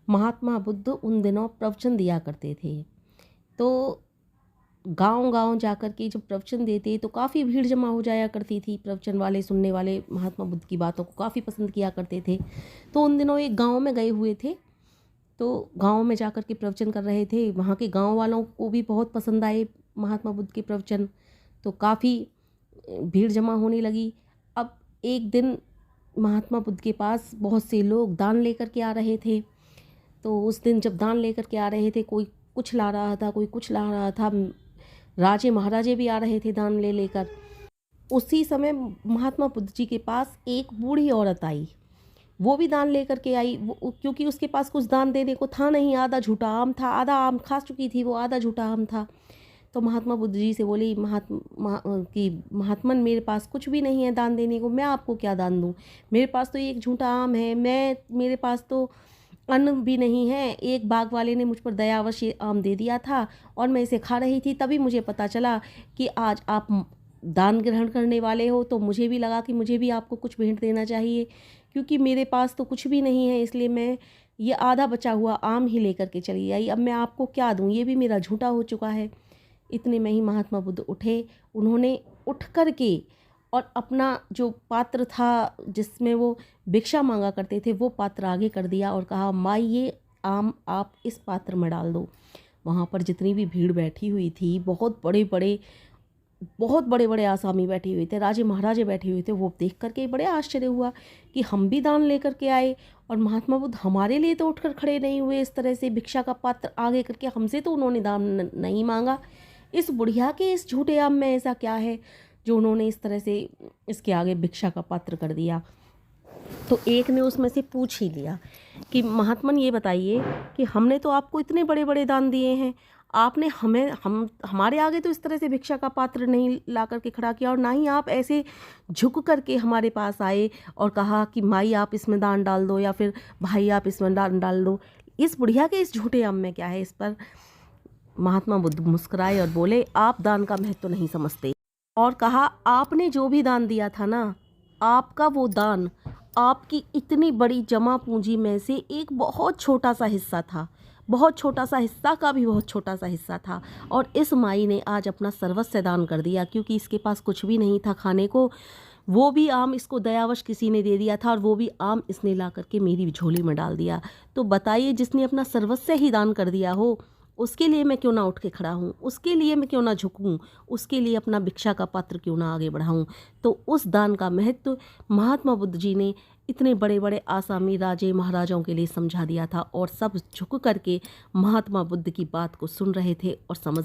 महात्मा बुद्ध उन दिनों प्रवचन दिया करते थे। तो गांव-गांव जाकर के जब प्रवचन देते तो काफ़ी भीड़ जमा हो जाया करती थी। प्रवचन वाले, सुनने वाले महात्मा बुद्ध की बातों को काफ़ी पसंद किया करते थे। तो उन दिनों एक गाँव में गए हुए थे, तो गाँव में जाकर के प्रवचन कर रहे थे। वहाँ के गाँव वालों को भी बहुत पसंद आए महात्मा बुद्ध के प्रवचन, तो काफ़ी भीड़ जमा होने लगी। अब एक दिन महात्मा बुद्ध के पास बहुत से लोग दान लेकर के आ रहे थे। तो उस दिन जब दान लेकर के आ रहे थे, कोई कुछ ला रहा था, कोई कुछ ला रहा था। राजे महाराजे भी आ रहे थे दान ले लेकर। उसी समय महात्मा बुद्ध जी के पास एक बूढ़ी औरत आई। वो भी दान लेकर के आई, क्योंकि उसके पास कुछ दान देने को था नहीं। आधा झूठा आम था, आधा आम खा चुकी थी वो, आधा झूठा आम था। तो महात्मा बुद्ध जी से बोली महात्मन, मेरे पास कुछ भी नहीं है दान देने को, मैं आपको क्या दान दूं? मेरे पास तो एक झूठा आम है, मेरे पास तो अन्न भी नहीं है। एक बाग वाले ने मुझ पर दयावश ये आम दे दिया था और मैं इसे खा रही थी, तभी मुझे पता चला कि आज आप दान ग्रहण करने वाले हो, तो मुझे भी लगा कि मुझे भी आपको कुछ भेंट देना चाहिए, क्योंकि मेरे पास तो कुछ भी नहीं है। इसलिए मैं ये आधा बचा हुआ आम ही लेकर के चली आई। अब मैं आपको क्या दूं? ये भी मेरा झूठा हो चुका है। इतने में ही महात्मा बुद्ध उठे। उन्होंने उठ कर के और अपना जो पात्र था जिसमें वो भिक्षा मांगा करते थे, वो पात्र आगे कर दिया और कहा, माई ये आम आप इस पात्र में डाल दो। वहाँ पर जितनी भी भीड़ बैठी हुई थी, बहुत बड़े बड़े आसामी बैठे हुए थे, राजे महाराजे बैठे हुए थे। वो देख करके बड़े आश्चर्य हुआ कि हम भी दान लेकर के आए और महात्मा बुद्ध हमारे लिए तो उठकर खड़े नहीं हुए। इस तरह से भिक्षा का पात्र आगे करके हमसे तो उन्होंने दान नहीं मांगा। इस बुढ़िया के इस झूठे आम में ऐसा क्या है जो उन्होंने इस तरह से इसके आगे भिक्षा का पात्र कर दिया? तो एक ने उसमें से पूछ ही लिया कि महात्मन, ये बताइए कि हमने तो आपको इतने बड़े बड़े दान दिए हैं, आपने हमारे आगे तो इस तरह से भिक्षा का पात्र नहीं ला करके खड़ा किया, और ना ही आप ऐसे झुक करके हमारे पास आए और कहा कि माई आप इसमें दान डाल दो, या फिर भाई आप इसमें दान डाल दो। इस बुढ़िया के इस झूठे आम में क्या है? इस पर महात्मा बुद्ध मुस्कुराए और बोले, आप दान का महत्व नहीं समझते। और कहा, आपने जो भी दान दिया था ना, आपका वो दान आपकी इतनी बड़ी जमा पूंजी में से एक बहुत छोटा सा हिस्सा था, बहुत छोटा सा हिस्सा का भी बहुत छोटा सा हिस्सा था। और इस माई ने आज अपना सर्वस्व दान कर दिया, क्योंकि इसके पास कुछ भी नहीं था खाने को। वो भी आम इसको दयावश किसी ने दे दिया था, और वो भी आम इसने ला करके मेरी झोली में डाल दिया। तो बताइए, जिसने अपना सर्वस्व ही दान कर दिया हो, उसके लिए मैं क्यों ना उठ के खड़ा हूँ? उसके लिए मैं क्यों ना झुकूँ? उसके लिए अपना भिक्षा का पात्र क्यों ना आगे बढ़ाऊँ? तो उस दान का महत्व महात्मा बुद्ध जी ने इतने बड़े बड़े आसामी राजे महाराजाओं के लिए समझा दिया था, और सब झुक करके महात्मा बुद्ध की बात को सुन रहे थे और समझ